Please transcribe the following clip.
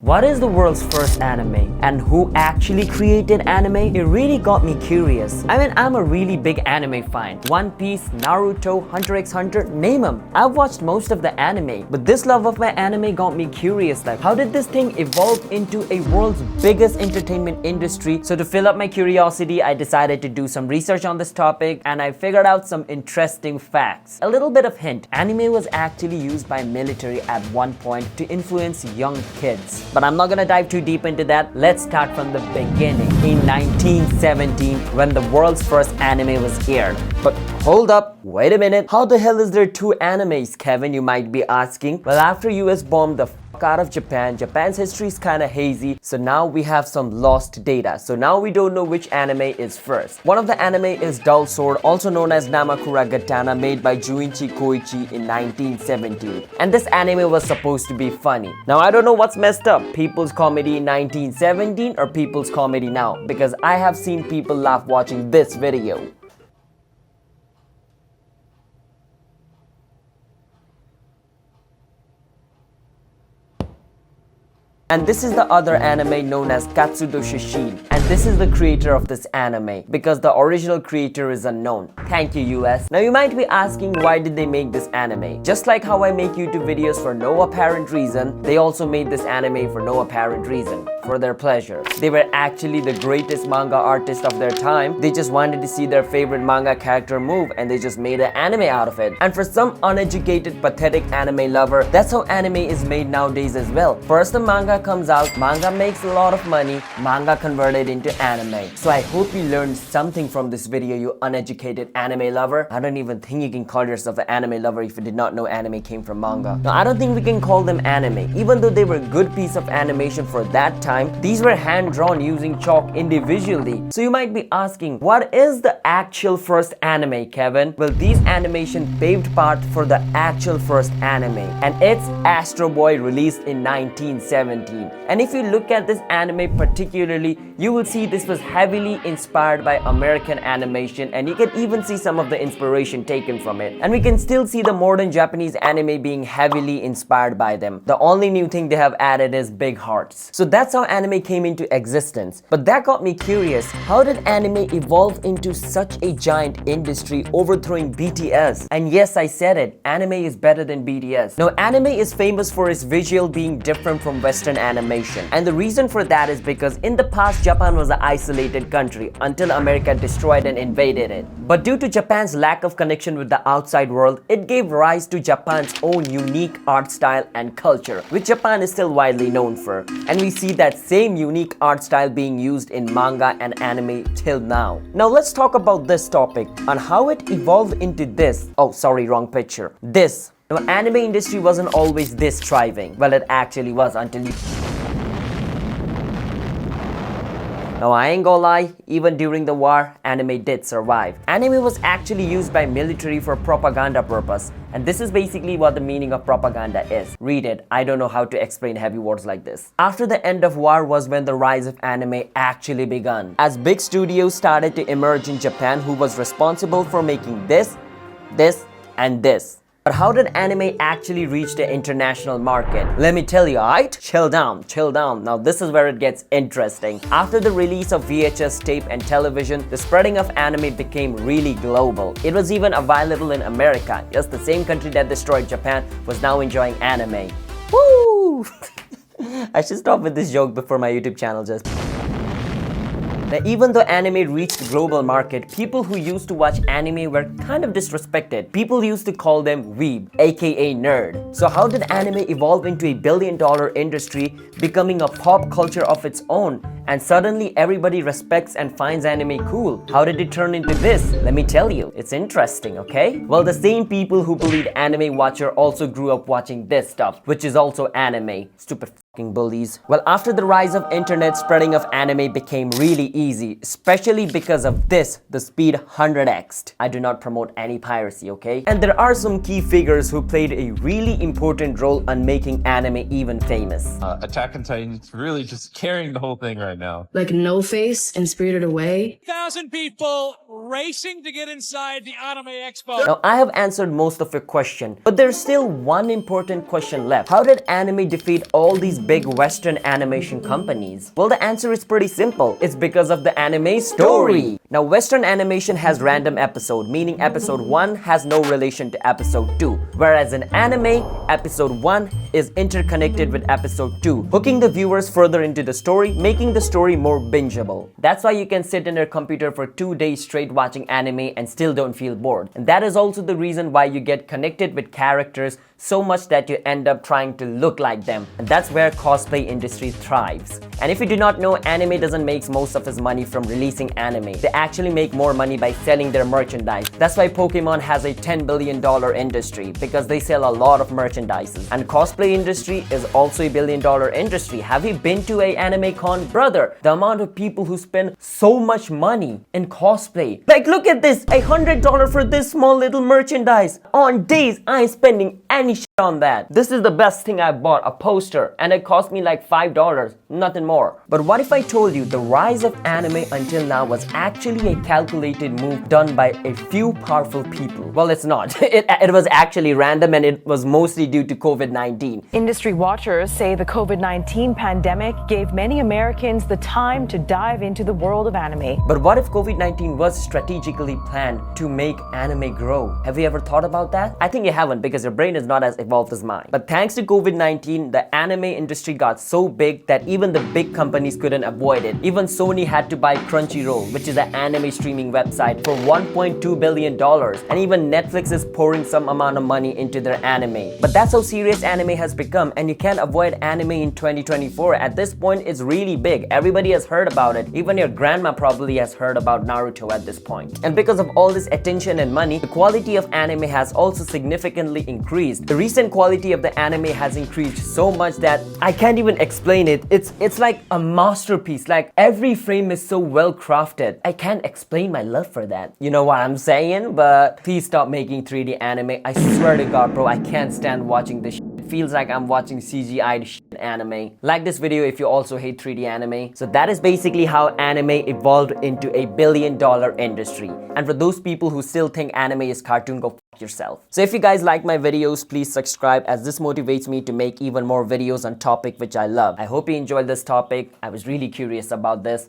What is the world's first anime? And who actually created anime? It really got me curious. I mean, I'm a really big anime fan. One Piece, Naruto, Hunter x Hunter, name them. I've watched most of the anime, but this love of my anime got me curious, like how did this thing evolve into a world's biggest entertainment industry? So to fill up my curiosity, I decided to do some research on this topic and I figured out some interesting facts. A little bit of hint, anime was actually used by military at one point to influence young kids. But I'm not gonna dive too deep into that. Let's start from the beginning. In 1917, when the world's first anime was aired. But hold up, wait a minute. How the hell is there two animes, Kevin, you might be asking? Well, after US bombed the out of Japan's history is kinda hazy, so now we have some lost data. So now we don't know which anime is first. One of the anime is Dull Sword, also known as Namakura Gatana, made by Junichi Koichi in 1917. And this anime was supposed to be funny. Now I don't know what's messed up, people's comedy in 1917 or people's comedy now, because I have seen people laugh watching this video. And this is the other anime known as Katsudo Shishin. And this is the creator of this anime, because the original creator is unknown. Thank you, US. Now you might be asking, why did they make this anime? Just like how I make YouTube videos for no apparent reason, they also made this anime for no apparent reason, for their pleasure. They were actually the greatest manga artists of their time. They just wanted to see their favorite manga character move and they just made an anime out of it. And for some uneducated, pathetic anime lover, that's how anime is made nowadays as well. First the manga comes out, manga makes a lot of money, manga converted into anime. So I hope you learned something from this video, you uneducated anime lover. I don't even think you can call yourself an anime lover if you did not know anime came from manga. Now I don't think we can call them anime, even though they were a good piece of animation for that time. These were hand-drawn using chalk individually. So you might be asking, what is the actual first anime, Kevin? Well, these animation paved path for the actual first anime, and it's Astro Boy, released in 1917. And if you look at this anime particularly, you will see this was heavily inspired by American animation, and you can even see some of the inspiration taken from it. And we can still see the modern Japanese anime being heavily inspired by them. The only new thing they have added is big hearts. So that's how anime came into existence. But that got me curious, how did anime evolve into such a giant industry, overthrowing BTS? And yes, I said it, anime is better than BTS. Now anime is famous for its visual being different from Western animation, and the reason for that is because in the past Japan was an isolated country until America destroyed and invaded it. But due to Japan's lack of connection with the outside world, it gave rise to Japan's own unique art style and culture, which Japan is still widely known for. And we see that same unique art style being used in manga and anime till now. Now let's talk about this topic on how it evolved into this. Oh, sorry, wrong picture. This. Now, anime industry wasn't always this thriving. Well, it actually was until you... Now I ain't gonna lie, even during the war, anime did survive. Anime was actually used by military for propaganda purpose, and this is basically what the meaning of propaganda is. Read it, I don't know how to explain heavy words like this. After the end of war was when the rise of anime actually began, as big studios started to emerge in Japan who was responsible for making this, and this. But how did anime actually reach the international market? Let me tell you, alright? Chill down. Now this is where it gets interesting. After the release of VHS tape and television, the spreading of anime became really global. It was even available in America. Yes, the same country that destroyed Japan was now enjoying anime. Woo! I should stop with this joke before my YouTube channel just... Now, even though anime reached the global market, people who used to watch anime were kind of disrespected. People used to call them weeb, aka nerd. So how did anime evolve into a billion-dollar industry, becoming a pop culture of its own? And suddenly everybody respects and finds anime cool. How did it turn into this? Let me tell you, it's interesting, okay? Well, the same people who believed anime watcher also grew up watching this stuff, which is also anime. Stupid fucking bullies. Well, after the rise of internet, spreading of anime became really easy, especially because of this, the speed 100x. I do not promote any piracy, okay? And there are some key figures who played a really important role on making anime even famous. Attack on Titan is really just carrying the whole thing right right now. Like No Face and Spirited Away. 1,000 people racing to get inside the Anime Expo. Now, I have answered most of your question, but there's still one important question left. How did anime defeat all these big Western animation companies? Well, the answer is pretty simple. It's because of the anime story. Now, Western animation has random episode, meaning episode 1 has no relation to episode 2. Whereas in anime, episode 1 is interconnected with episode 2, hooking the viewers further into the story, making the story more bingeable. That's why you can sit in your computer for 2 days straight watching anime and still don't feel bored. And that is also the reason why you get connected with characters so much that you end up trying to look like them. And that's where cosplay industry thrives. And if you do not know, anime doesn't make most of its money from releasing anime. They actually make more money by selling their merchandise. That's why Pokemon has a $10 billion industry, because they sell a lot of merchandises. And cosplay industry is also a $1 billion industry. Have you been to a anime con? Brother, the amount of people who spend so much money in cosplay. Like, look at this, $100 for this small little merchandise. On days, I'm spending any shit on that. This is the best thing I bought, a poster, and it cost me like $5, nothing more. But what if I told you the rise of anime until now was actually a calculated move done by a few powerful people? Well, it's not. It was actually random, and it was mostly due to COVID-19. Industry watchers say the COVID-19 pandemic gave many Americans the time to dive into the world of anime. But what if COVID-19 was strategically planned to make anime grow? Have you ever thought about that? I think you haven't, because your brain is not as evolved as mine. But thanks to COVID-19, the anime industry got so big that even the big companies couldn't avoid it. Even Sony had to buy Crunchyroll, which is an anime streaming website, for $1.2 billion. And even Netflix is pouring some amount of money into their anime. But that's how serious anime has become, and you can't avoid anime in 2024. At this point, it's really big. Everybody has heard about it. Even your grandma probably has heard about Naruto at this point. And because of all this attention and money, the quality of anime has also significantly increased. The recent quality of the anime has increased so much that I can't even explain it. It's like a masterpiece. Like, every frame is so well crafted. I can't explain my love for that. You know what I'm saying? But please stop making 3D anime. I swear to God, bro, I can't stand watching this shit. It feels like I'm watching CGI'd shit anime. Like this video if you also hate 3D anime. So that is basically how anime evolved into a $1 billion industry. And for those people who still think anime is cartoon, go f yourself. So if you guys like my videos, please subscribe, as this motivates me to make even more videos on topic which I love. I hope you enjoyed this topic. I was really curious about this.